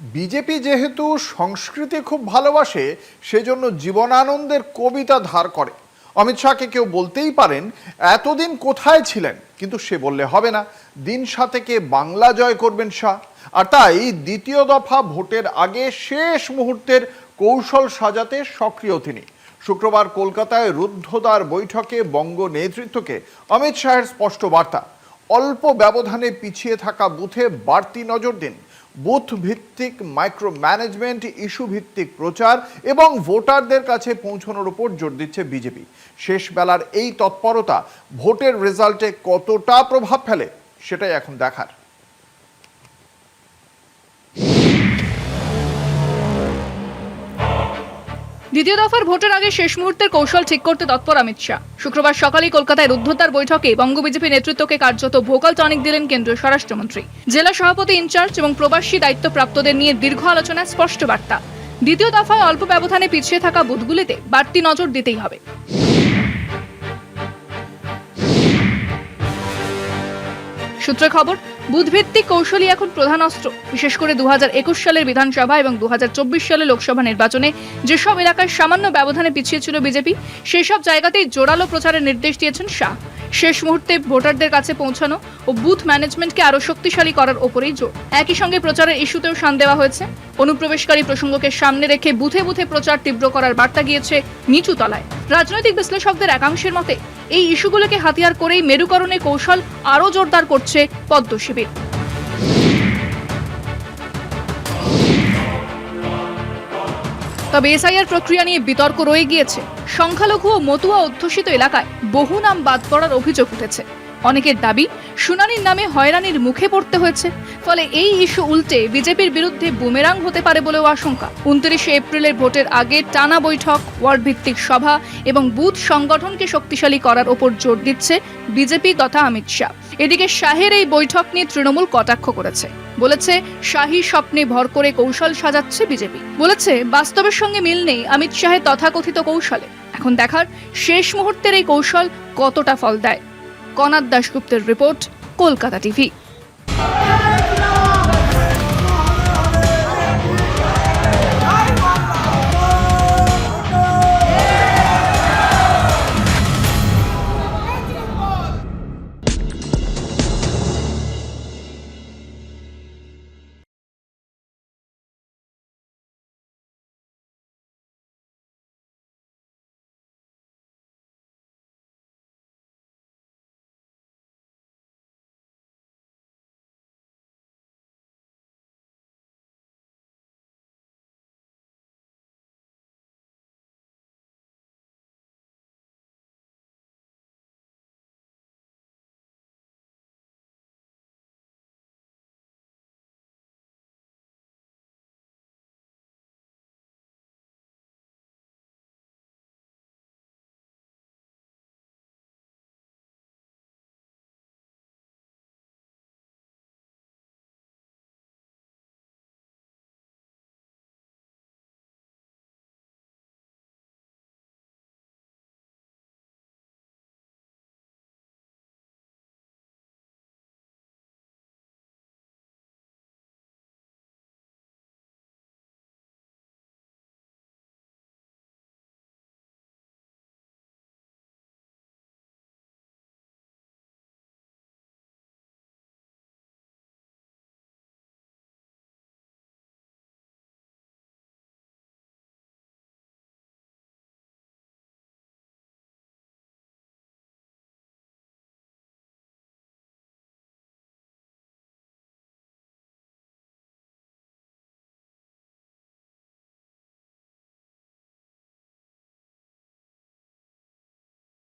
BJP যেহেতু সংস্কৃতি খুব ভালোবাসে, সেজন্য জীবনানন্দের কবিতা ধার করে। অমিত শাহকে কেউ বলতেই পারেন এতদিন কোথায় ছিলেন, কিন্তু সে বললে হবে না। দিন সাতেকে বাংলা জয় করবেন শাহ, আর তাই দ্বিতীয় দফা ভোটের আগে শেষ মুহূর্তের কৌশল সাজাতে সক্রিয় তিনি। শুক্রবার কলকাতায় রুদ্ধদ্বার বৈঠকে বঙ্গ নেতৃত্বকে অমিত শাহের স্পষ্ট বার্তা, অল্প ব্যবধানে পিছিয়ে থাকা বুথে বাড়তি নজর দিন। বুথ ভিত্তিক মাইক্রো ম্যানেজমেন্ট, ইস্যু ভিত্তিক প্রচার এবং ভোটারদের কাছে পৌঁছানোর উপর জোর দিচ্ছে বিজেপি। শেষ বেলার এই তৎপরতা ভোটের রেজাল্টে কতটা প্রভাব ফেলে, সেটাই এখন দেখার। দ্বিতীয় দফার ভোটের আগে শেষ মুহূর্তের কৌশল ঠিক করতে তৎপর অমিত শাহ। শুক্রবার সকালেই কলকাতায় রুদ্ধদ্বার বৈঠকে বঙ্গ বিজেপি নেতৃত্বকে কার্যত ভোকাল টনিক দিলেন কেন্দ্রীয় স্বরাষ্ট্রমন্ত্রী। জেলা সভাপতি ইনচার্জ এবং প্রবাসী দায়িত্বপ্রাপ্তদের নিয়ে দীর্ঘ আলোচনায় স্পষ্ট বার্তা, দ্বিতীয় দফায় অল্প ব্যবধানে পিছিয়ে থাকা বুথগুলিতে বাড়তি নজর দিতেই হবে। সূত্রে খবর, বুথভিত্তিক কৌশলই এখন প্রধান অস্ত্র। বিশেষ করে 2021 সালের বিধানসভা এবং 2024 সালের লোকসভা নির্বাচনে যেসব এলাকায় সামান্য ব্যবধানে পিছিয়ে ছিল বিজেপি, সেই সব জায়গাতেই জোরালো প্রচারের নির্দেশ দিয়েছেন শাহ। শেষ মুহূর্তে ভোটারদের কাছে পৌঁছানো ও বুথ ম্যানেজমেন্টকে আরো শক্তিশালী করার ওপরেই জোর। একই সঙ্গে প্রচারের ইস্যুতেও শান দেওয়া হয়েছে। অনুপ্রবেশকারী প্রসঙ্গকে সামনে রেখে বুথে বুথে প্রচার তীব্র করার বার্তা গিয়েছে নিচু তলায়। রাজনৈতিক বিশ্লেষকদের একাংশের মতে এই ইস্যুগুলোকে হাতিয়ার করেই মেরুকরণের কৌশল আরও জোরদার করছে পদ্ম শিবির। তবে এসআইআর প্রক্রিয়া নিয়ে বিতর্ক রয়ে গিয়েছে। সংখ্যালঘু ও মতুয়া অধ্যুষিত এলাকায় বহু নাম বাদ পড়ার অভিযোগ উঠেছে। অনেকের দাবি, শুনানির নামে হয়রানির মুখে পড়তে হয়েছে। ফলে এই ইস্যু উল্টে বিজেপির বিরুদ্ধে বুমেরাং হতে পারে বলেও আশঙ্কা। 29 এপ্রিলের ভোটের আগে টানা বৈঠক, ওয়ার্ড ভিত্তিক সভা এবং বুথ সংগঠনকে শক্তিশালী করার ওপর জোর দিচ্ছে বিজেপি তথা অমিত শাহ। এদিকে শাহের এই বৈঠক নিয়ে তৃণমূল কটাক্ষ করেছে। বলেছে, শাহী স্বপ্নে ভর করে কৌশল সাজাচ্ছে বিজেপি। বলেছে, বাস্তবের সঙ্গে মিল নেই অমিত শাহের তথাকথিত কৌশলে। এখন দেখার শেষ মুহূর্তের এই কৌশল কতটা ফল দেয়। কনাদ দাশগুপ্তের রিপোর্ট, কলকাতা টিভি।